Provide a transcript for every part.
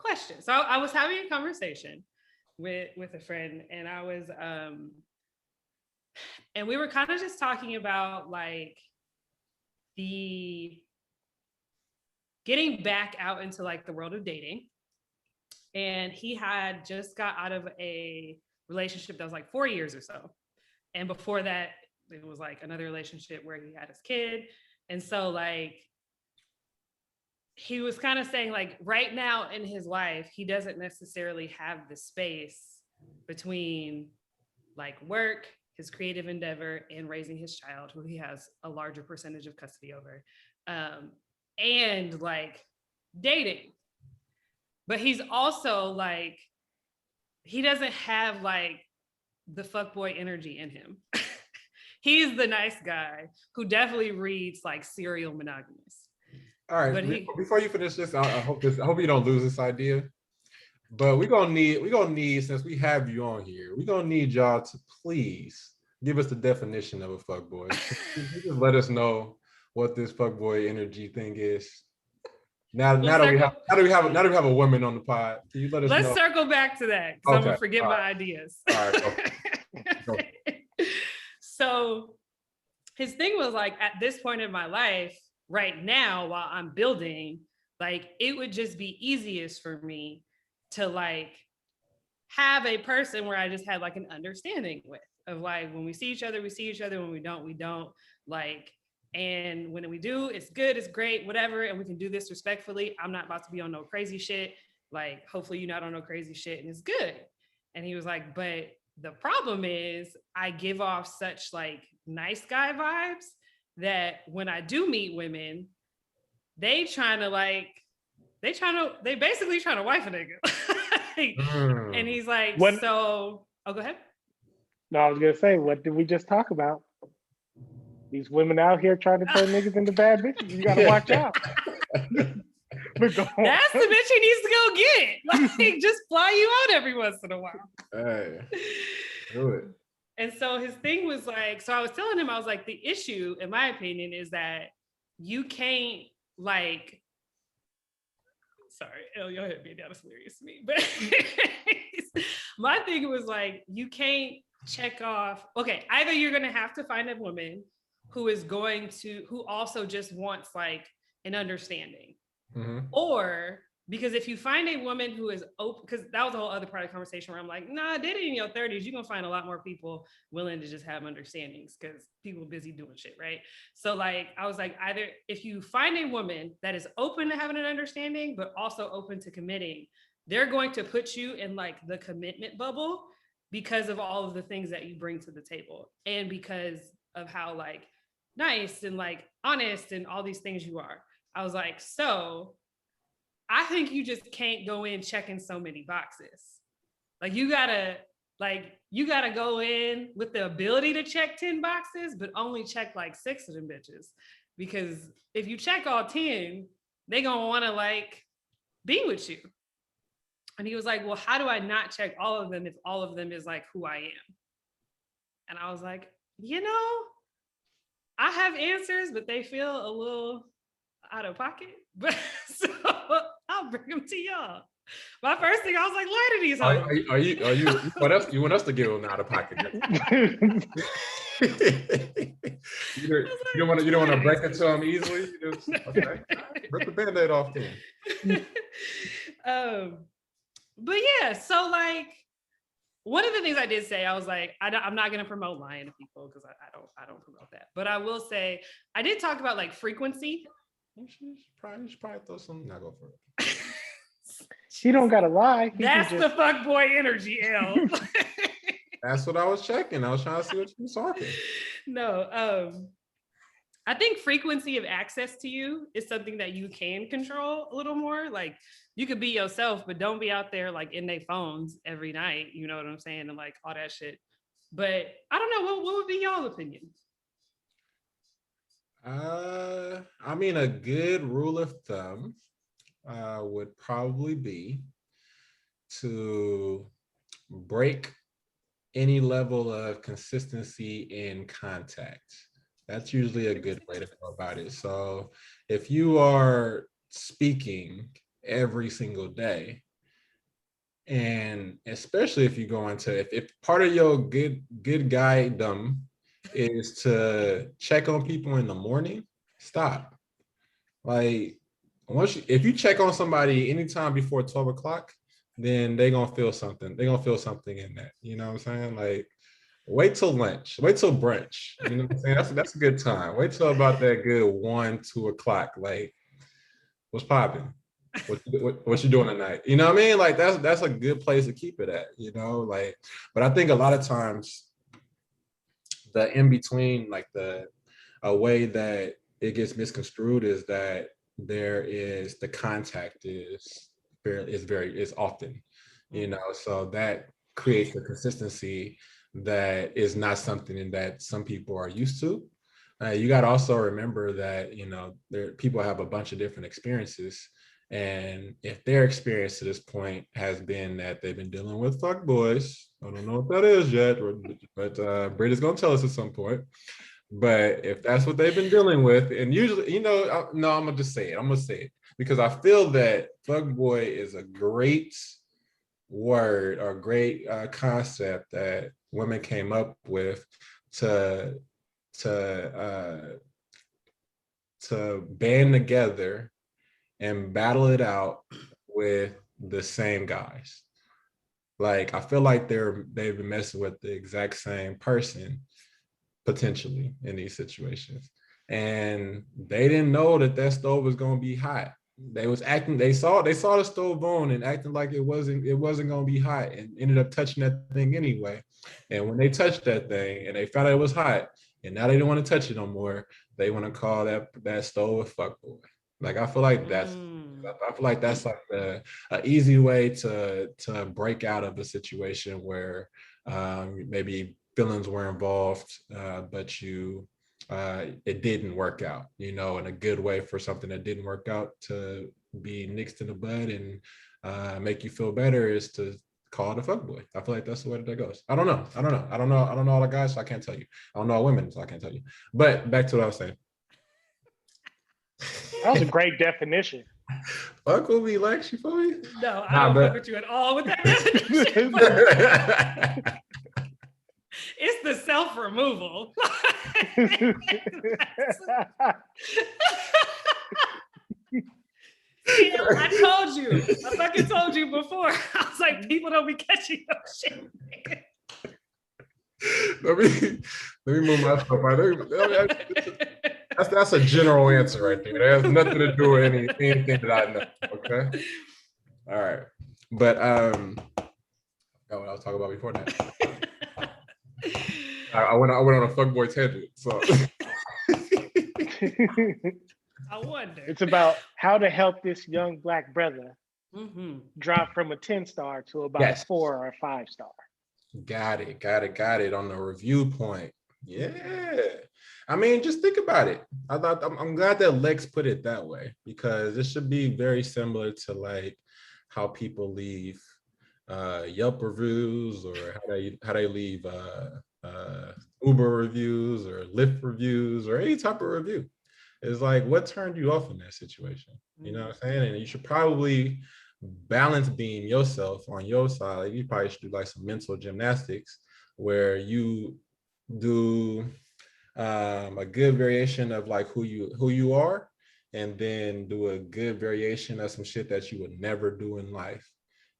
question. So I was having a conversation with a friend, and I was and we were kind of just talking about like the getting back out into like the world of dating. And he had just got out of a relationship that was like 4 years or so. And before that, it was like another relationship where he had his kid. And so like he was kind of saying like right now in his life, he doesn't necessarily have the space between like work, his creative endeavor, and raising his child, who he has a larger percentage of custody over, and like dating. But he's also like, he doesn't have like the fuckboy energy in him. He's the nice guy who definitely reads like serial monogamous. All right, but before you finish this, I hope you don't lose this idea. But we're gonna need, since we have you on here, we're gonna need y'all to please give us the definition of a fuckboy. Just let us know what this fuckboy energy thing is. Now that we have a woman on the pod, can you let us know? Let's circle back to that because I'm gonna forget my ideas. All right. Okay. So his thing was like, at this point in my life, right now, while I'm building, like it would just be easiest for me to like have a person where I just had like an understanding with, of like when we see each other, we see each other. When we don't, like, and when we do, it's good, it's great, whatever, and we can do this respectfully. I'm not about to be on no crazy shit. Like, hopefully you're not on no crazy shit, and it's good. And he was like, but the problem is I give off such like nice guy vibes that when I do meet women, they basically trying to wife a nigga. And he's like, what? So, oh, go ahead. No, I was gonna say, what did we just talk about? These women out here trying to turn niggas into bad bitches. You gotta watch out. That's the bitch he needs to go get. Like, just fly you out every once in a while. Hey, do it. And so his thing was like, so I was telling him, I was like, the issue, in my opinion, is that you can't like, sorry, y'all hit me down, it's hilarious to me. But my thing was like, you can't check off, okay, either you're gonna have to find a woman who also just wants like an understanding. Mm-hmm. Or because if you find a woman who is open, because that was a whole other part of the conversation where I'm like, nah, dating in your 30s, you're gonna find a lot more people willing to just have understandings because people are busy doing shit, right? So like, I was like, either if you find a woman that is open to having an understanding, but also open to committing, they're going to put you in like the commitment bubble because of all of the things that you bring to the table. And because of how like nice and like honest and all these things you are. I was like, so I think you just can't go in checking so many boxes. Like you gotta go in with the ability to check 10 boxes, but only check like 6 of them bitches. Because if you check all 10, they gonna wanna like be with you. And he was like, well, how do I not check all of them if all of them is like who I am? And I was like, I have answers, but they feel a little out of pocket. But so I'll bring them to y'all. My first thing, I was like, lie to these hoes. Are you want us to give them out of pocket? you don't want to break it to them easily. Okay, rip the Band-Aid off then. But yeah, so like one of the things I did say, I was like, I'm not going to promote lying to people because I don't promote that. But I will say, I did talk about like frequency. You should probably throw some. Not go for it. She don't gotta lie. That's the fuckboy energy, L. That's what I was checking. I was trying to see what you were talking. No, I think frequency of access to you is something that you can control a little more. Like you could be yourself, but don't be out there like in their phones every night. You know what I'm saying? And like all that shit. But I don't know, what would be y'all's opinion? I mean, a good rule of thumb would probably be to break any level of consistency in contact. That's usually a good way to go about it. So if you are speaking every single day, And especially if you go into, if part of your good guy-dom is to check on people in the morning, stop. Like, if you check on somebody anytime before 12 o'clock, then they're gonna feel something. They're gonna feel something in that. You know what I'm saying? Like, wait till lunch, wait till brunch. You know what I'm saying? That's a good time. Wait till about that good 1, 2 o'clock. Like, what's popping? What you doing tonight? You know what I mean? Like, that's a good place to keep it at, you know? Like, but I think a lot of times the in between, like a way that it gets misconstrued is that the contact is often, you know, so that creates a consistency that is not something that some people are used to. You got to also remember that, you know, people have a bunch of different experiences. And if their experience to this point has been that they've been dealing with fuck boys, I don't know what that is yet, but Britt is going to tell us at some point. But if that's what they've been dealing with, and usually, you know, no, I'm going to just say it. I'm going to say it because I feel that fuck boy is a great word or great concept that women came up with to band together and battle it out with the same guys. Like, I feel like they've been messing with the exact same person potentially in these situations. And they didn't know that stove was gonna be hot. They saw the stove on and acting like it wasn't gonna be hot and ended up touching that thing anyway. And when they touched that thing and they found out it was hot and now they don't want to touch it no more, they want to call that stove a fuckboy. Like, I feel like that's like an easy way to break out of a situation where maybe feelings were involved, but it didn't work out, you know, in a good way for something that didn't work out to be nixed in the bud and make you feel better is to call it a fuckboy. I feel like that's the way that goes. I don't know all the guys, so I can't tell you. I don't know all women, so I can't tell you. But back to what I was saying. That was a great definition. Fuck with me, Lex, you feel me? No, I don't fuck with you at all with that definition. It's the self-removal. You know, I told you. I fucking told you before. I was like, people don't be catching no shit. Let me move myself out. That's a general answer right there. That has nothing to do with anything that I know. Okay. All right. But what I was talking about before that. I went on a fuckboy tangent. So I wonder. It's about how to help this young Black brother drop from a 10-star to about a 4 or a 5-star. Got it on the review point. Yeah. I mean, just think about it. I'm glad that Lex put it that way, because it should be very similar to like how people leave Yelp reviews, or how they leave Uber reviews or Lyft reviews or any type of review. It's like, what turned you off in that situation? You know what I'm saying? And you should probably balance being yourself on your side. Like, you probably should do like some mental gymnastics where you do a good variation of like who you are, and then do a good variation of some shit that you would never do in life,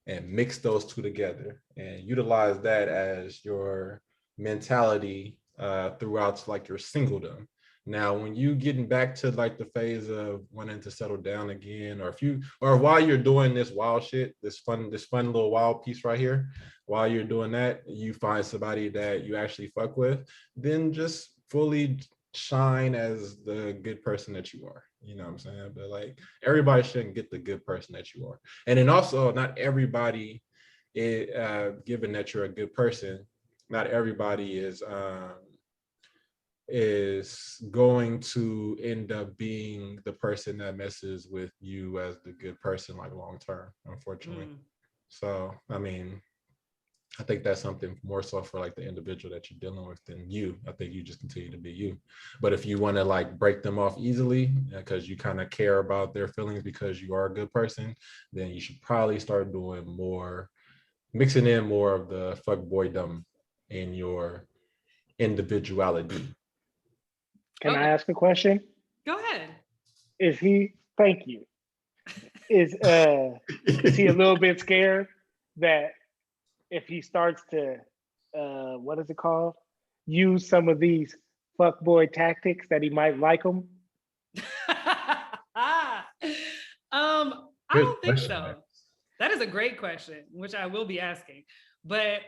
and mix those two together and utilize that as your mentality throughout like your singledom. Now, when you getting back to like the phase of wanting to settle down again, or while you're doing this wild shit, this fun little wild piece right here, while you're doing that, you find somebody that you actually fuck with, then just fully shine as the good person that you are. You know what I'm saying? But like, everybody shouldn't get the good person that you are. And then also, not everybody, given that you're a good person, not everybody is going to end up being the person that messes with you as the good person, like long term, unfortunately. So, I mean, I think that's something more so for like the individual that you're dealing with than you. I think you just continue to be you. But if you want to like break them off easily because you kind of care about their feelings because you are a good person, then you should probably start doing more mixing in more of the fuckboydom in your individuality. Can I ask a question? Go ahead. Thank you. Is he a little bit scared that if he starts to what is it called? Use some of these fuckboy tactics that he might like them? I don't think so. That is a great question, which I will be asking. But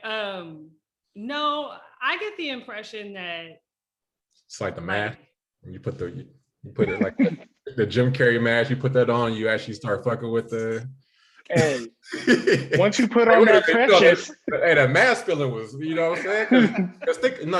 no, I get the impression that it's like the mask. You put it like the Jim Carrey mask. You put that on, you actually start fucking with the. Hey, once you put on that precious. Hey, that mask feeling was, you know what I'm saying?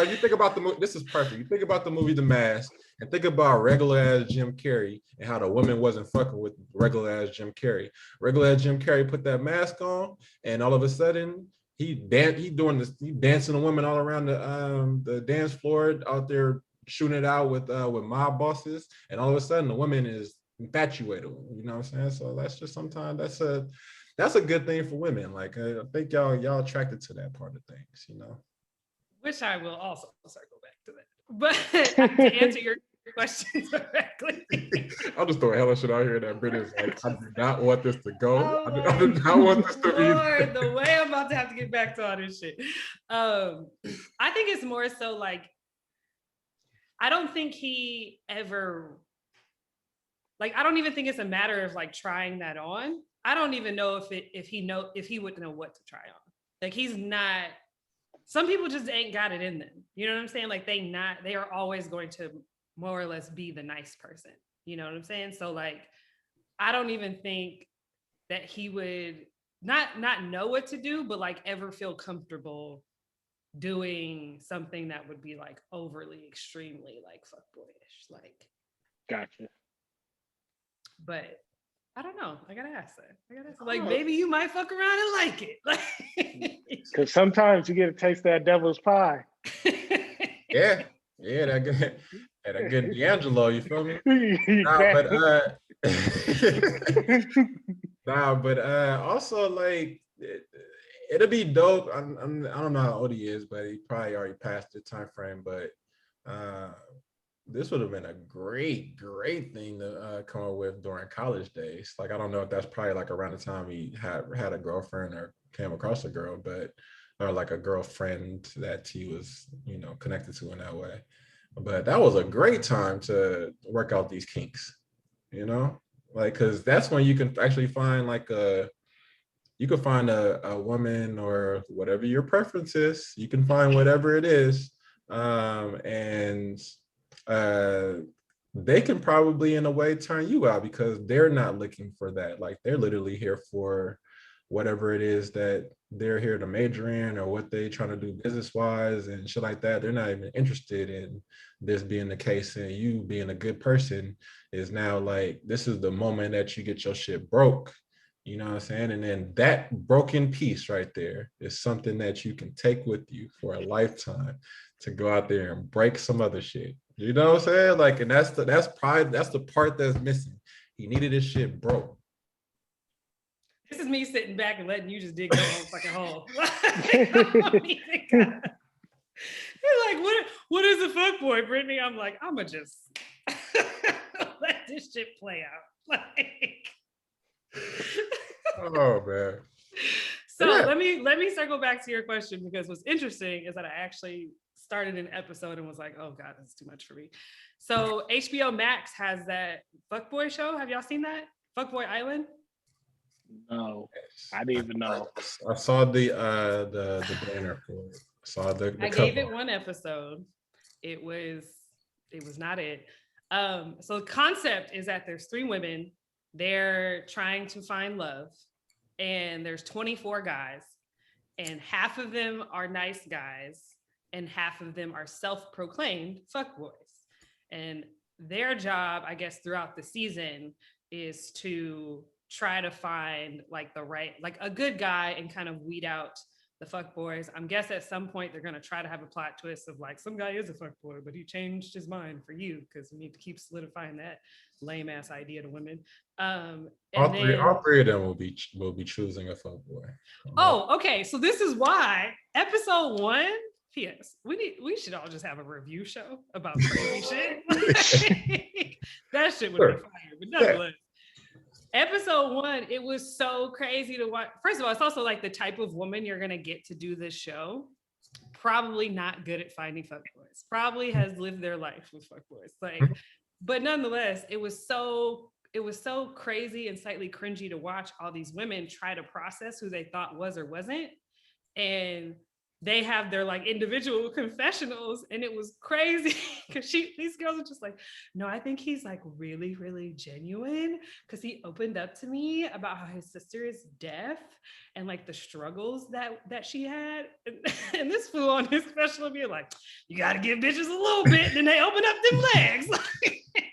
You think about the movie. This is perfect. You think about the movie The Mask and think about regular ass Jim Carrey and how the woman wasn't fucking with regular ass Jim Carrey. Regular ass Jim Carrey put that mask on, and all of a sudden he dancing the women all around the dance floor out there shooting it out with mob bosses, and all of a sudden the woman is infatuated, you know what I'm saying? So that's just sometimes that's a good thing for women. Like I think y'all attracted to that part of things, you know. Which I will also circle back to that. But to answer your question directly, I'll just throw a hell of shit out here that Brittany's like, I do not want this to go. I do not want this to be. The way I'm about to have to get back to all this shit. I think it's more so like, I don't think he ever, like, I don't even think it's a matter of like trying that on. I don't even know if he would know what to try on. Like, he's not, some people just ain't got it in them. You know what I'm saying? Like they are always going to more or less be the nice person. You know what I'm saying? So like, I don't even think that he would not know what to do, but like ever feel comfortable doing something that would be like overly extremely like fuckboyish. Like, gotcha. But I don't know. I gotta ask that. Like, maybe you might fuck around and like it. Because sometimes you get a taste of that devil's pie. Yeah, that good D'Angelo, you feel me? But also like it'll be dope. I don't know how old he is, but he probably already passed the time frame. But this would have been a great thing to come up with during college days. Like, I don't know if that's probably like around the time he had a girlfriend or came across a girl, or like a girlfriend that he was, you know, connected to in that way. But that was a great time to work out these kinks, you know, like, because that's when you can actually find like a woman or whatever your preference is. You can find whatever it is, and they can probably in a way turn you out because they're not looking for that. Like, they're literally here for whatever it is that they're here to major in or what they trying to do business wise and shit like that. They're not even interested in this being the case, and you being a good person is now like, this is the moment that you get your shit broke. You know what I'm saying? And then that broken piece right there is something that you can take with you for a lifetime to go out there and break some other shit. You know what I'm saying? Like, and that's the part that's missing. He needed his shit broke. This is me sitting back and letting you just dig your own fucking hole. You're like, what is a fuckboy, Brittany? I'm like, I'ma just let this shit play out. Like, oh man. So yeah. let me circle back to your question, because what's interesting is that I actually started an episode and was like, oh God, this is too much for me. So HBO Max has that fuckboy show. Have y'all seen that? Fuckboy Island? No, I didn't even know. I saw the banner for it. I gave it one episode. It was not it. So the concept is that there's 3 women. They're trying to find love, and there's 24 guys, and half of them are nice guys and half of them are self-proclaimed fuckboys. And their job, I guess, throughout the season is to try to find like the right, like a good guy and kind of weed out the fuck boys. I'm guess at some point they're gonna try to have a plot twist of like some guy is a fuck boy, but he changed his mind for you because we need to keep solidifying that lame ass idea to women. All three of them will be choosing a fuck boy. Oh, okay. So this is why episode 1. P.S. We should all just have a review show about crazy shit. That shit would be fire, but nonetheless. Episode 1, it was so crazy to watch. First of all, it's also like the type of woman you're gonna get to do this show. Probably not good at finding fuckboys. Probably has lived their life with fuckboys. Like, but nonetheless, it was so crazy and slightly cringy to watch all these women try to process who they thought was or wasn't. And they have their like individual confessionals, and it was crazy because these girls are just like, no, I think he's like really, really genuine because he opened up to me about how his sister is deaf and like the struggles that she had. And this fool on his special be like, you got to give bitches a little bit, and then they open up them legs.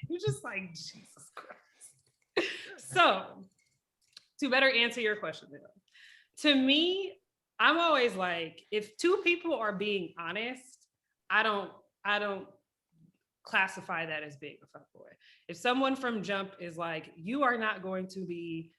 You're just like, Jesus Christ. So to better answer your question, to me, I'm always like, if two people are being honest, I don't classify that as being a fuckboy. If someone from jump is like, you are not going to be,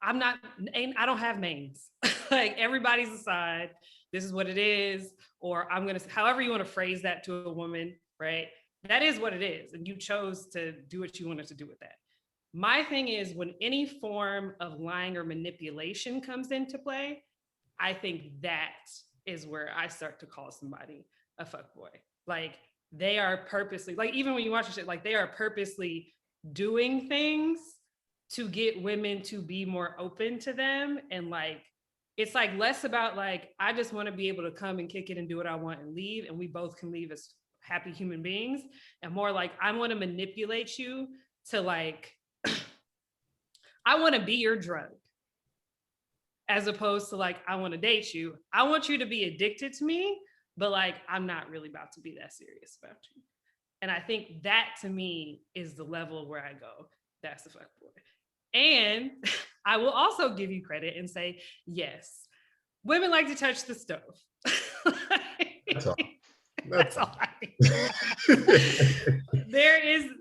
I don't have names. Like everybody's aside, this is what it is, or however you want to phrase that to a woman, right? That is what it is. And you chose to do what you wanted to do with that. My thing is when any form of lying or manipulation comes into play, I think that is where I start to call somebody a fuckboy. Like they are purposely, like even when you watch shit, like they are purposely doing things to get women to be more open to them. And like, it's like less about like, I just want to be able to come and kick it and do what I want and leave. And we both can leave as happy human beings. And more like, I want to manipulate you to like, I want to be your drug. As opposed to like, I want to date you. I want you to be addicted to me, but like, I'm not really about to be that serious about you. And I think that to me is the level where I go, that's the fuck boy. And I will also give you credit and say, yes, women like to touch the stove. That's all. That's all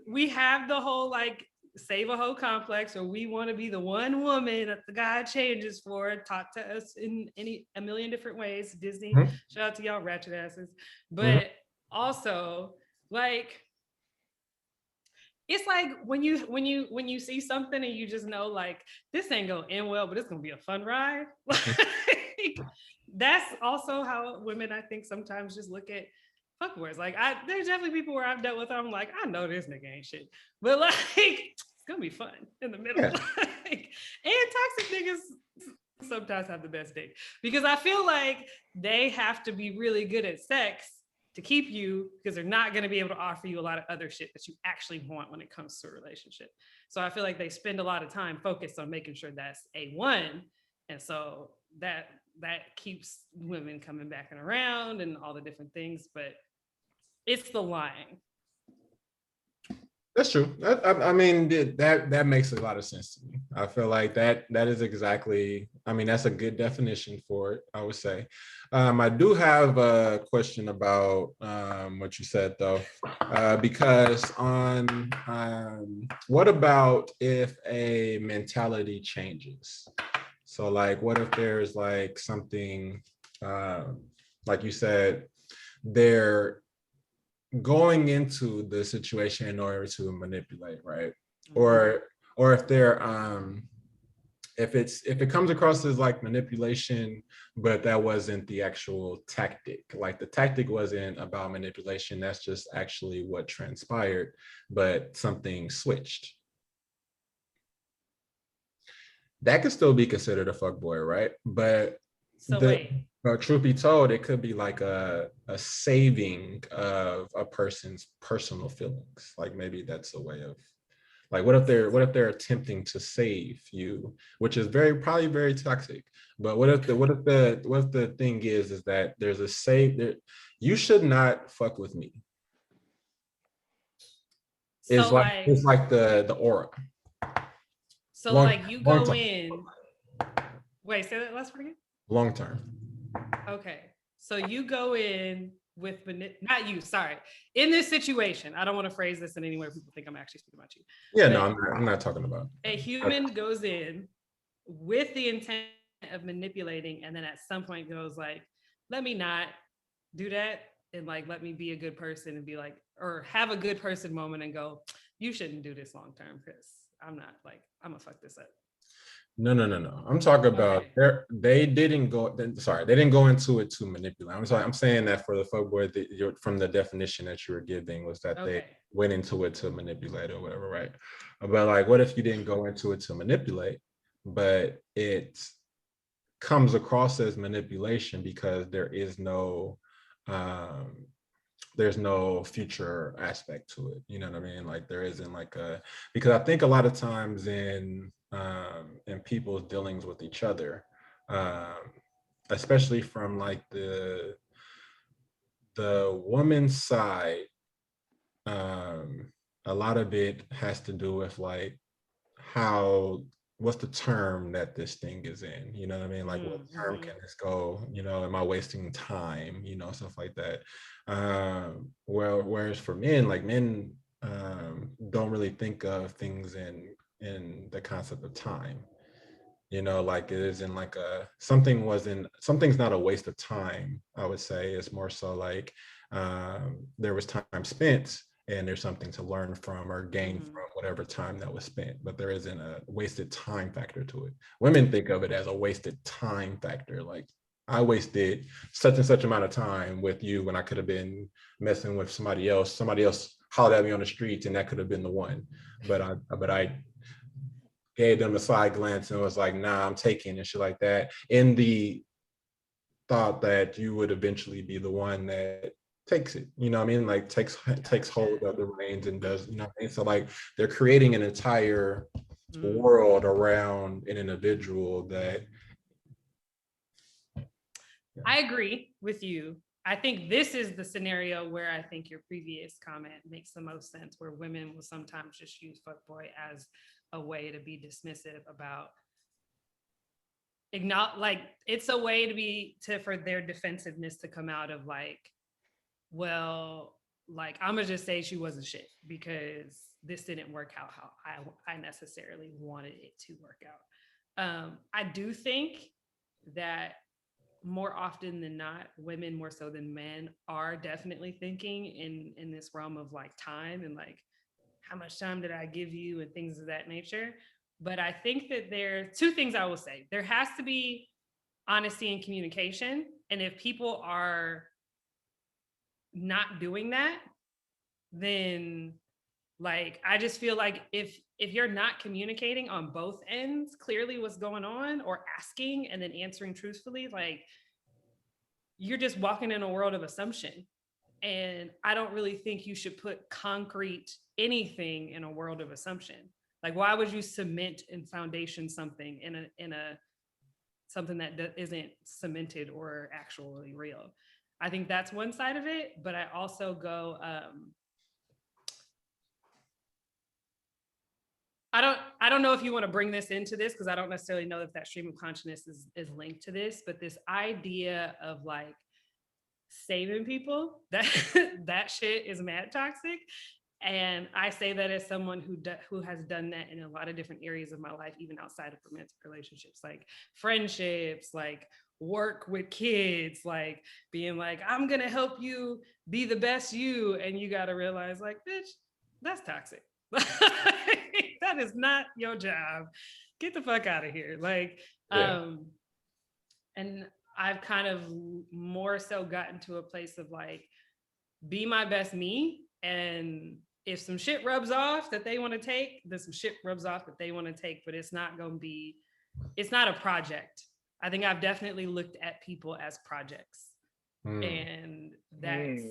we have the whole like, save a hoe complex, or we want to be the one woman that the guy changes for, taught to us in a million different ways. Disney, shout out to y'all ratchet asses. But also like, it's like when you see something and you just know like this ain't gonna end well, but it's gonna be a fun ride. Like, that's also how women I think sometimes just look at fuckboys. Like there's definitely people where I've dealt with, I'm like, I know this nigga ain't shit, but like it's gonna be fun in the middle. Yeah. Like, and toxic niggas sometimes have the best dick because I feel like they have to be really good at sex to keep you, because they're not going to be able to offer you a lot of other shit that you actually want when it comes to a relationship. So I feel like they spend a lot of time focused on making sure that's A1. And so that keeps women coming back and around and all the different things, but it's the lying. That's true. I mean, that makes a lot of sense to me. I feel like that is exactly, I mean, that's a good definition for it, I would say. I do have a question about what you said, though, because on what about if a mentality changes? So like, what if there's like something, like you said, they're going into the situation in order to manipulate, right? Mm-hmm. Or if they're if it comes across as like manipulation, but that wasn't the actual tactic, like the tactic wasn't about manipulation, that's just actually what transpired, but something switched, that could still be considered a fuckboy, right? But truth be told, it could be like a saving of a person's personal feelings. Like maybe that's a way of, like, what if they're attempting to save you, which is probably very toxic. But what if the thing is that there's a save that you should not fuck with me. So it's like the aura. So like you go in. Wait, say that last part again. Long term. Okay, so you go in with not you, sorry. In this situation, I don't want to phrase this in any way people think I'm actually speaking about you. Yeah, no, I'm not talking about. A human goes in with the intent of manipulating, and then at some point goes like, let me not do that, and like let me be a good person and be like, or have a good person moment and go, you shouldn't do this long term because I'm not like, I'm gonna fuck this up. No. I'm talking about they didn't go. Sorry, they didn't go into it to manipulate. I'm saying that for the fuckboy, from the definition that you were giving was that they went into it to manipulate or whatever, right? But like, what if you didn't go into it to manipulate, but it comes across as manipulation because there's no future aspect to it. You know what I mean? Like there isn't like because I think a lot of times in people's dealings with each other, especially from like the woman's side, a lot of it has to do with like what's the term that this thing is in, you know what I mean? Like what term can this go, you know, am I wasting time, you know, stuff like that. Whereas for men, like men don't really think of things in the concept of time, you know, like it isn't like something's not a waste of time. I would say it's more so like there was time spent and there's something to learn from or gain from whatever time that was spent, but there isn't a wasted time factor to it. Women think of it as a wasted time factor. Like I wasted such and such amount of time with you when I could have been messing with somebody else hollered at me on the streets and that could have been the one. But I gave them a side glance and was like, nah, I'm taking and shit like that. In the thought that you would eventually be the one that takes it, you know what I mean? Like takes hold of the reins and does, you know what I mean? So like they're creating an entire world around an individual that. I agree with you. I think this is the scenario where I think your previous comment makes the most sense, where women will sometimes just use fuckboy as a way to be dismissive about like it's a way for their defensiveness to come out of like, well, like I'm gonna just say she wasn't shit because this didn't work out how I necessarily wanted it to work out. I do think that more often than not, women more so than men are definitely thinking in this realm of like time and like how much time did I give you and things of that nature. But I think that there are two things I will say. There has to be honesty and communication. And if people are not doing that, then like I just feel like if you're not communicating on both ends clearly what's going on, or asking and then answering truthfully, like you're just walking in a world of assumption. And I don't really think you should put concrete anything in a world of assumption. Like why would you cement and foundation something in a something that isn't cemented or actually real? I think that's one side of it, but I also go, I don't know if you want to bring this into this, because I don't necessarily know if that stream of consciousness is linked to this, but this idea of like saving people, that shit is mad toxic. And I say that as someone who has done that in a lot of different areas of my life, even outside of romantic relationships, like friendships, like work with kids, like being like, I'm gonna help you be the best you, and you got to realize like, bitch, that's toxic. That is not your job. Get the fuck out of here. Like, and I've kind of more so gotten to a place of like, be my best me. And if some shit rubs off that they want to take, then some shit rubs off that they want to take, but it's not a project. I think I've definitely looked at people as projects. And that's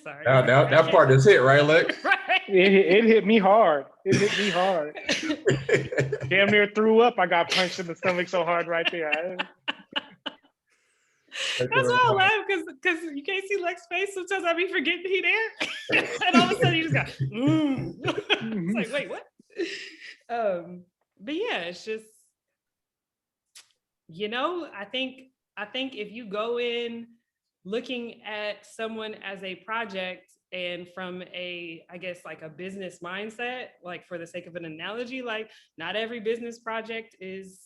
sorry. That part is hit, right, Lex? Right. It hit me hard. Damn near threw up. I got punched in the stomach so hard right there. That's why I laugh, because you can't see Lex's face. Sometimes I be forgetting he there. And all of a sudden he just got, It's like, wait, what? But yeah, it's just, I think if you go in looking at someone as a project and from I guess like a business mindset, like for the sake of an analogy, like not every business project is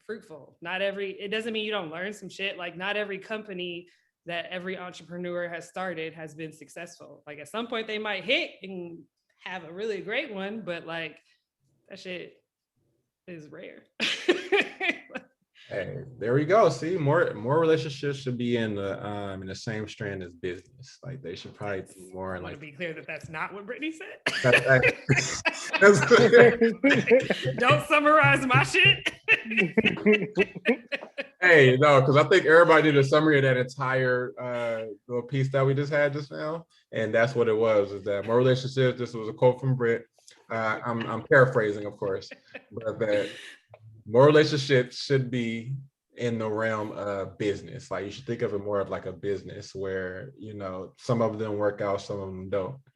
fruitful. It doesn't mean you don't learn some shit. Like not every company that every entrepreneur has started has been successful. Like at some point they might hit and have a really great one, but like that shit is rare. Hey, there we go. See, more relationships should be in the same strand as business. Like they should probably be more I want like. to be clear that that's not what Brittny said. Don't summarize my shit. Hey, no, because I think everybody did a summary of that entire little piece that we just had just now, and that's what it was. Is that more relationships? This was a quote from Britt. I'm paraphrasing, of course, but that more relationships should be in the realm of business. Like you should think of it more of like a business where, some of them work out, some of them don't.